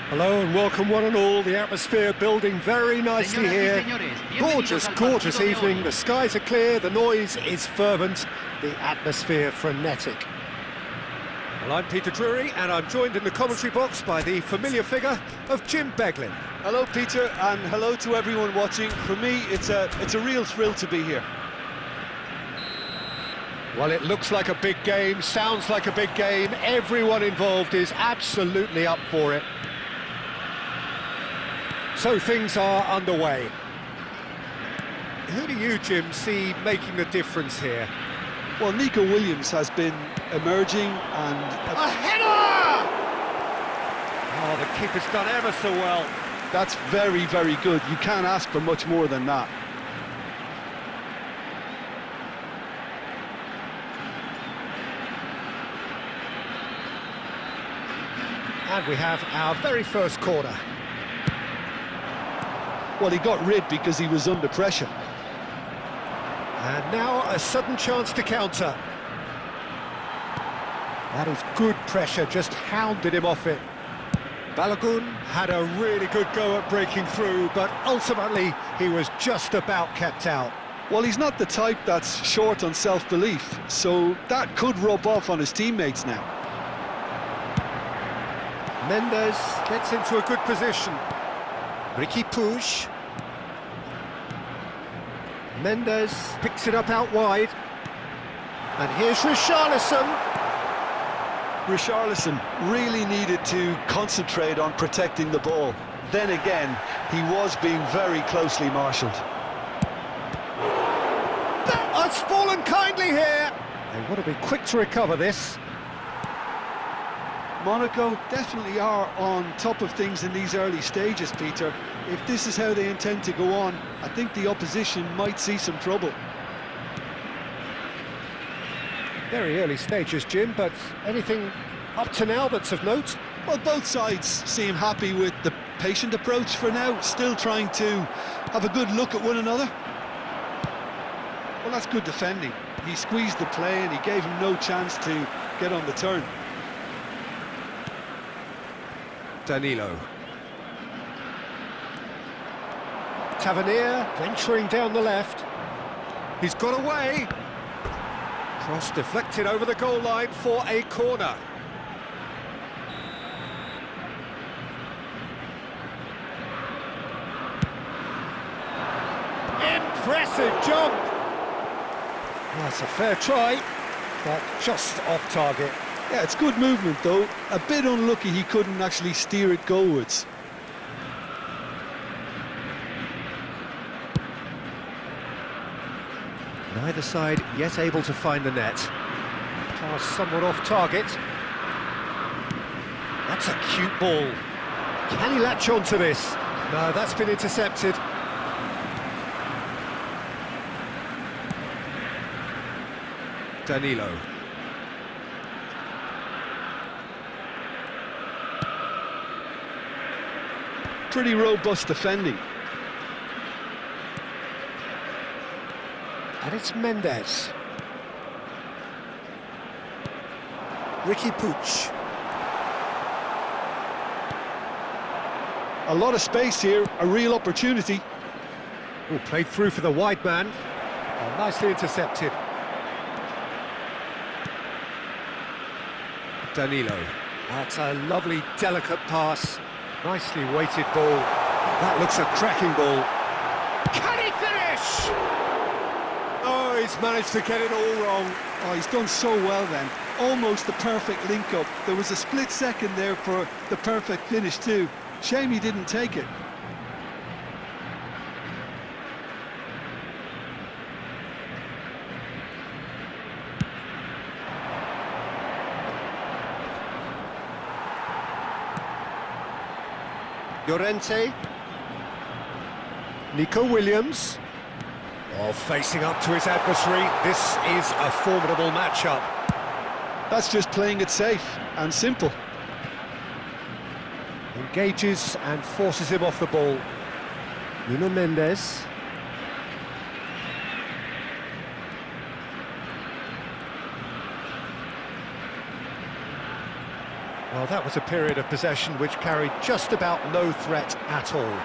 Hello and welcome one and all. The atmosphere building very nicely here. Gorgeous, gorgeous evening. The skies are clear, the noise is fervent, the atmosphere frenetic. Well, I'm Peter Drury and I'm joined in the commentary box by the familiar figure of Jim Beglin. Hello Peter, and hello to everyone watching. For me, it's a real thrill to be here. Well, it looks like a big game, sounds like a big game. Everyone involved is absolutely up for it. So things are underway. Who do you, Jim, see making the difference here? Well, Nico Williams has been emerging and... A header! Oh, the keeper's done ever so well. That's very, very good. You can't ask for much more than that. And we have our very first corner. Well, he got rid because he was under pressure. And now a sudden chance to counter. That is good pressure, just hounded him off it. Balogun had a really good go at breaking through, but ultimately he was just about kept out. Well, he's not the type that's short on self-belief, so that could rub off on his teammates now. Mendes gets into a good position. Riqui Puig. Mendes picks it up out wide. And here's Richarlison. Richarlison really needed to concentrate on protecting the ball. Then again, he was being very closely marshalled. That's fallen kindly here. They want to be quick to recover this. Monaco definitely are on top of things in these early stages, Peter. If this is how they intend to go on, I think the opposition might see some trouble. Very early stages, Jim, but anything up to now that's of note? Well, both sides seem happy with the patient approach for now, still trying to have a good look at one another. Well, that's good defending. He squeezed the play and he gave him no chance to get on the turn. Danilo. Tavernier venturing down the left. He's got away. Cross deflected over the goal line for a corner. Impressive jump. That's a fair try, but just off target. Yeah, it's good movement though. A bit unlucky he couldn't actually steer it goalwards. Neither side yet able to find the net. Pass somewhat off target. That's a cute ball. Can he latch on to this? No, that's been intercepted. Danilo. Pretty robust defending. And it's Mendes. Riqui Puig. A lot of space here, a real opportunity. Oh, played through for the wide man. Oh, nicely intercepted. Danilo. That's a lovely, delicate pass. Nicely weighted ball. That looks a cracking ball. Can he finish? Oh, he's managed to get it all wrong. Oh, he's done so well then. Almost the perfect link-up. There was a split second there for the perfect finish too. Shame he didn't take it. Llorente. Nico Williams. Oh, facing up to his adversary. This is a formidable matchup. That's just playing it safe and simple. Engages and forces him off the ball. Nuno Mendes. Well, that was a period of possession which carried just about no threat at all.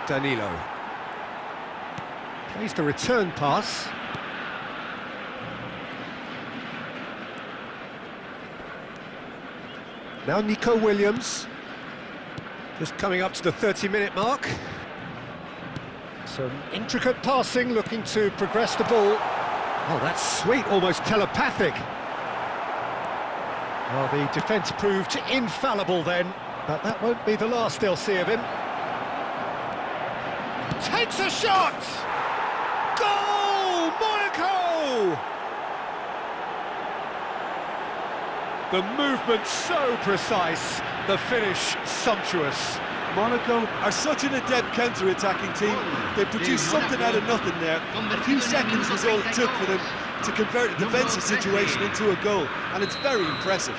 Danilo. Plays the return pass. Now Nico Williams. Just coming up to the 30-minute mark. Some intricate passing, looking to progress the ball. Oh, that's sweet, almost telepathic. Well, the defence proved infallible then, but that won't be the last they'll see of him. Takes a shot! Goal! Monaco! The movement so precise, the finish sumptuous. Monaco are such an adept counter-attacking team. They produced something out of nothing there. A few seconds was all it took for them to convert a defensive situation into a goal, and it's very impressive.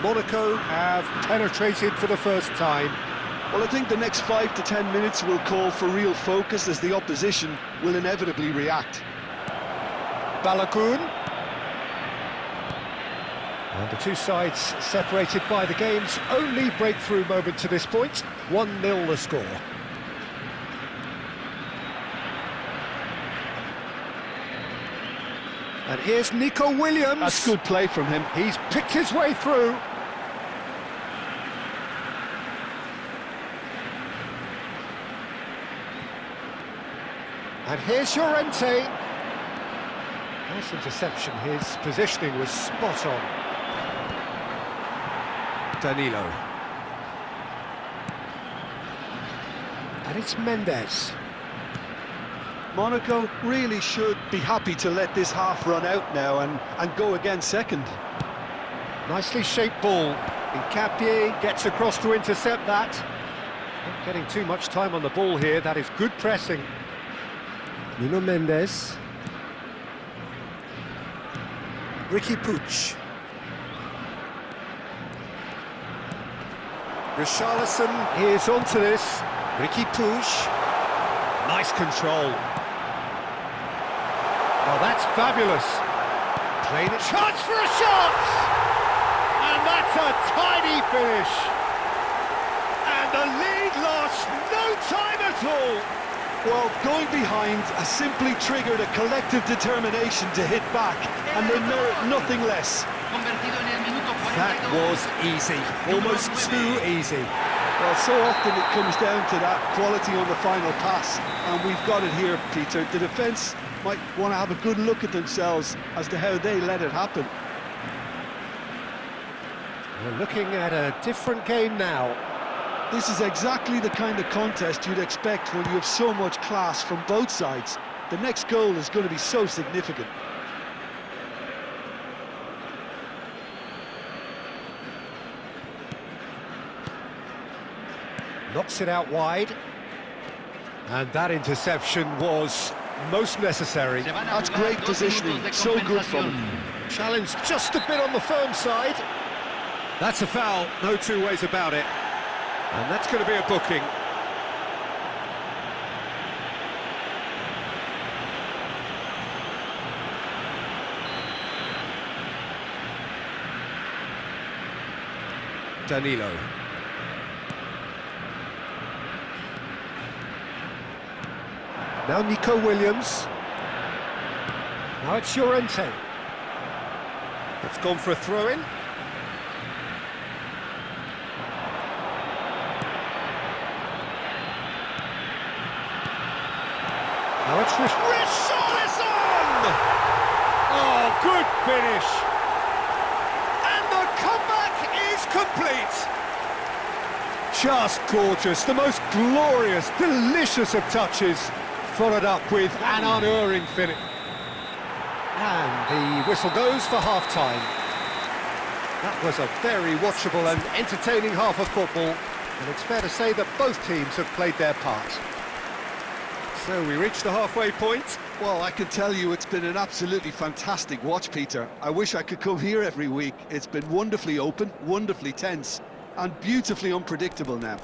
Monaco have penetrated for the first time. Well, I think the next 5 to 10 minutes will call for real focus as the opposition will inevitably react. Balogun. And the two sides separated by the game's only breakthrough moment to this point. 1-0 the score. And here's Nico Williams. That's good play from him. He's picked his way through. And here's Llorente. Nice interception. His positioning was spot on. Danilo. And it's Mendes. Monaco really should be happy to let this half run out now and go again second. Nicely shaped ball. Hincapié gets across to intercept that. Not getting too much time on the ball here. That is good pressing. Nuno Mendes. Riqui Puig. Richarlison is onto this. Riqui Puig. Nice control. Oh, that's fabulous. Played it. Chance for a shot! And that's a tiny finish. And the lead lost no time at all. Well, going behind has simply triggered a collective determination to hit back, and they merit nothing less. That was easy. Almost too easy. Well, so often it comes down to that quality on the final pass, and we've got it here, Peter. The defence might want to have a good look at themselves as to how they let it happen. We're looking at a different game now. This is exactly the kind of contest you'd expect when you have so much class from both sides. The next goal is going to be so significant. Knocks it out wide. And that interception was most necessary. That's great positioning, so good from him. Challenge just a bit on the firm side. That's a foul, no two ways about it. And that's going to be a booking. Danilo. Now Nico Williams. Now it's Llorente. It's gone for a throw-in. Now it's Richarlison! Oh, good finish! And the comeback is complete! Just gorgeous, the most glorious, delicious of touches, followed up with an unerring finish. And the whistle goes for half-time. That was a very watchable and entertaining half of football, and it's fair to say that both teams have played their part. So we reach the halfway point. Well, I can tell you it's been an absolutely fantastic watch, Peter. I wish I could come here every week. It's been wonderfully open, wonderfully tense, and beautifully unpredictable now.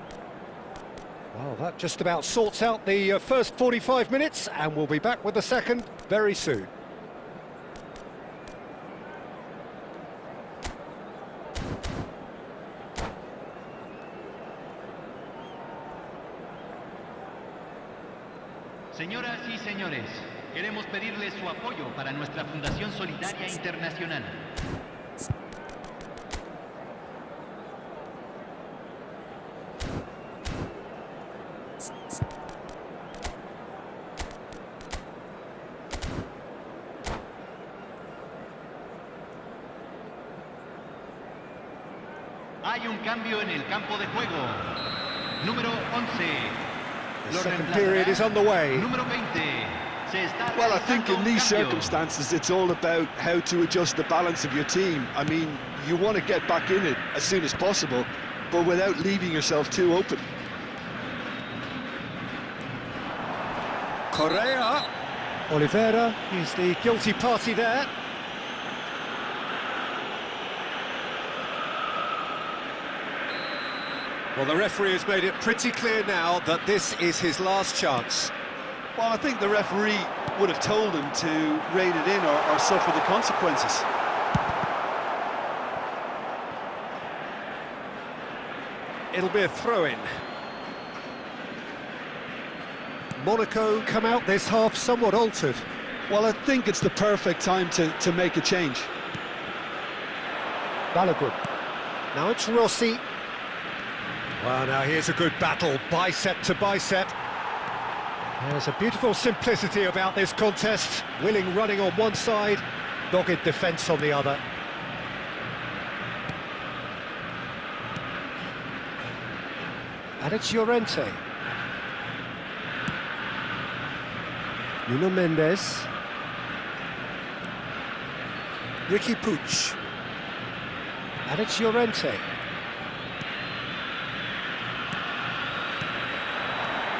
Well, that just about sorts out the first 45 minutes, and we'll be back with the second very soon. Señoras y señores, queremos pedirles su apoyo para nuestra Fundación Solidaria Internacional. Hay un cambio en el campo de juego. Número 11. The second period is underway. Número 20. Well, I think in these circumstances it's all about how to adjust the balance of your team. I mean, you want to get back in it as soon as possible, but without leaving yourself too open. Correa. Oliveira is the guilty party there. Well, the referee has made it pretty clear now that this is his last chance. Well, I think the referee would have told him to rate it in or suffer the consequences. It'll be a throw-in. Monaco come out this half somewhat altered. Well, I think it's the perfect time to make a change. Balogun. Now it's Rossi. Well, now here's a good battle, bicep to bicep. There's a beautiful simplicity about this contest. Willing running on one side, dogged defence on the other. And it's Llorente. Nuno Mendes. Riqui Puig. And it's Llorente.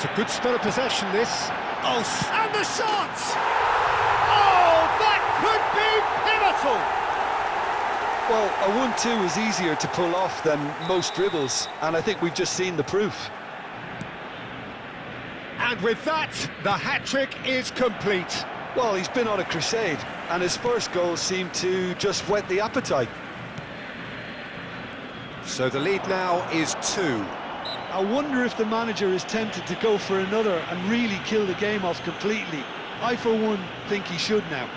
It's a good spell of possession, this. Oh, and the shot! Oh, that could be pivotal! Well, a 1-2 is easier to pull off than most dribbles, and I think we've just seen the proof. And with that, the hat-trick is complete. Well, he's been on a crusade, and his first goal seemed to just whet the appetite. So the lead now is 2. I wonder if the manager is tempted to go for another and really kill the game off completely. I, for one, think he should now.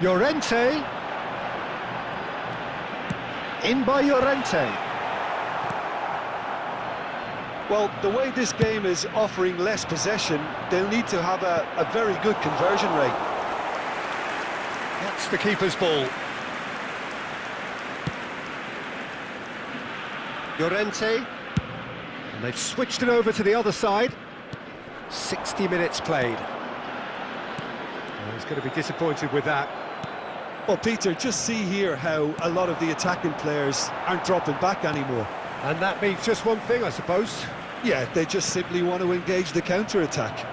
Llorente. In by Llorente. Well, the way this game is offering less possession, they'll need to have a very good conversion rate. That's the keeper's ball. Llorente. And they've switched it over to the other side. 60 minutes played. Well, he's going to be disappointed with that. Well, Peter, just see here how a lot of the attacking players aren't dropping back anymore. And that means just one thing, I suppose. Yeah, they just simply want to engage the counter-attack.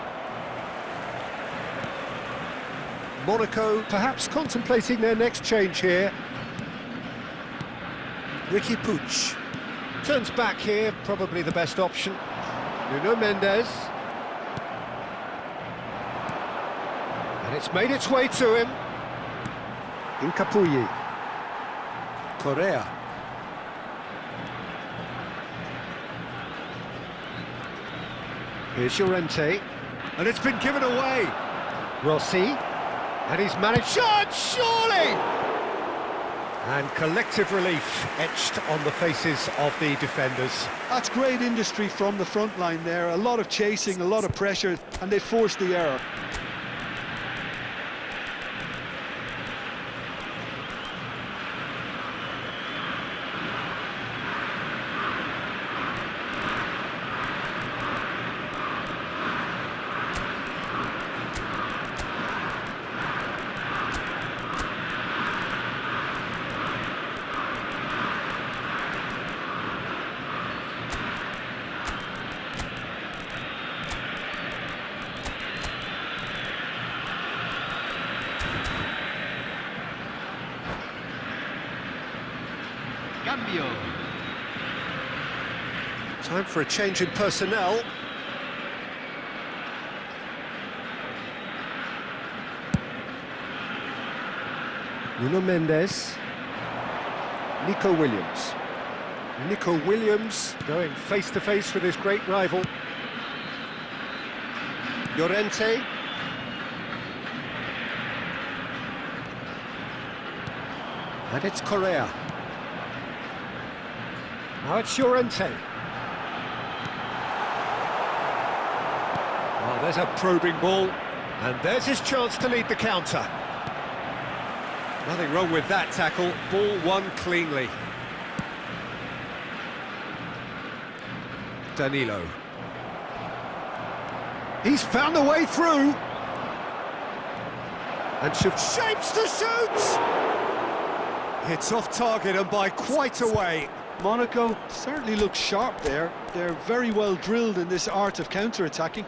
Monaco perhaps contemplating their next change here. Riqui Puig. Turns back here, probably the best option. Nuno Mendes. And it's made its way to him. Incapuyi. Correa. Here's Llorente. And it's been given away. Rossi. And he's managed... Shot! Surely! And collective relief etched on the faces of the defenders. That's great industry from the front line there. A lot of chasing, a lot of pressure, and they forced the error. Cambio. Time for a change in personnel. Nuno Mendes. Nico Williams. Nico Williams going face-to-face with his great rival. Llorente. And it's Correa. Now it's Llorente. Oh, there's a probing ball. And there's his chance to lead the counter. Nothing wrong with that tackle. Ball won cleanly. Danilo. He's found a way through. And shapes to shoot! It's off target and by quite a way. Monaco certainly looks sharp there. They're very well drilled in this art of counter-attacking.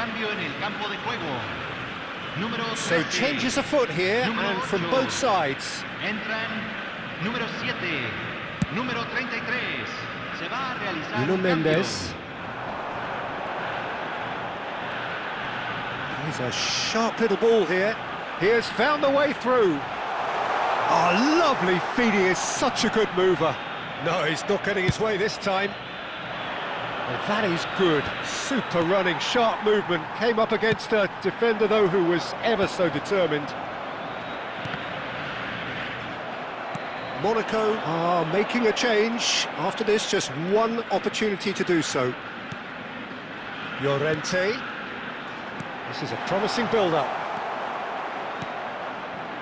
cambio en el campo de juego. Número 13. So changes afoot here, Número and from 8. both sides. Entran número 7, número 33. Se va a realizar Nuno un cambio. Mendes. He's a sharp little ball here. He has found the way through. Oh, lovely feed. He is such a good mover. No, he's not getting his way this time. Well, that is good. Super running, sharp movement. Came up against a defender, though, who was ever so determined. Monaco are making a change. After this, just one opportunity to do so. Llorente. This is a promising build-up.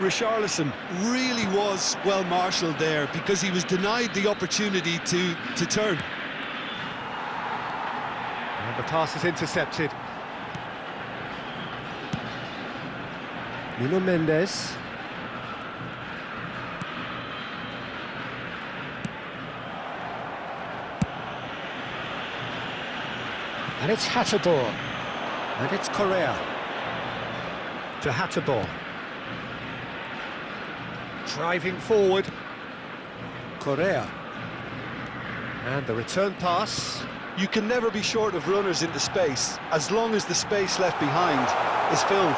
Richarlison really was well marshalled there because he was denied the opportunity to turn. And the pass is intercepted. Nuno Mendes. And it's Hateboer. And it's Correa. To Hateboer. Driving forward. Correa. And the return pass. You can never be short of runners into space, as long as the space left behind is filled.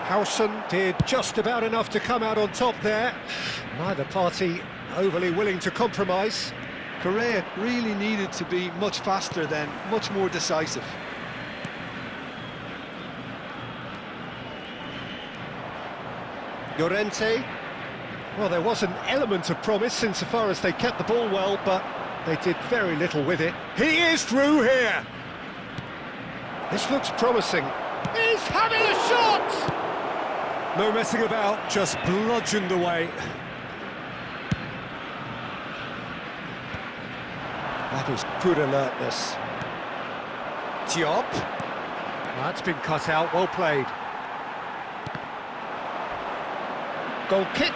Howson did just about enough to come out on top there. Neither party overly willing to compromise. Correa really needed to be much faster then, much more decisive. Llorente. Well, there was an element of promise insofar as they kept the ball well, but they did very little with it. He is through here! This looks promising. He's having a shot! No messing about, just bludgeoned away. That is good alertness. Diop. That's been cut out, well played. Goal kick,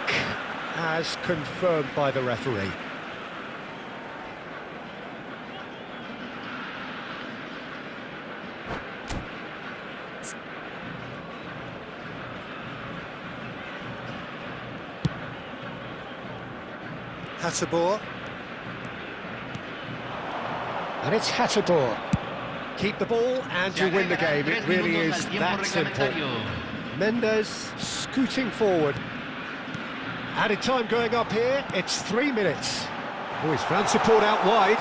as confirmed by the referee. Hateboer. And it's Hateboer. Keep the ball and you win the game. It really is that simple. Mendes scooting forward. Added time going up here, it's 3 minutes. Oh, he's found support out wide.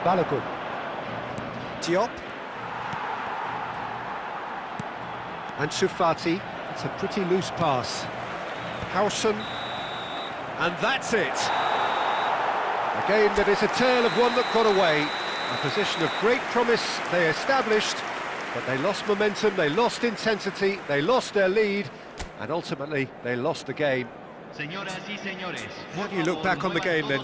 Balogun. Diop. Ansu Fati. It's a pretty loose pass. Howson. And that's it. A game that is a tale of one that got away. A position of great promise they established, but they lost momentum, they lost intensity, they lost their lead, and ultimately they lost the game. How do you look back on the game then,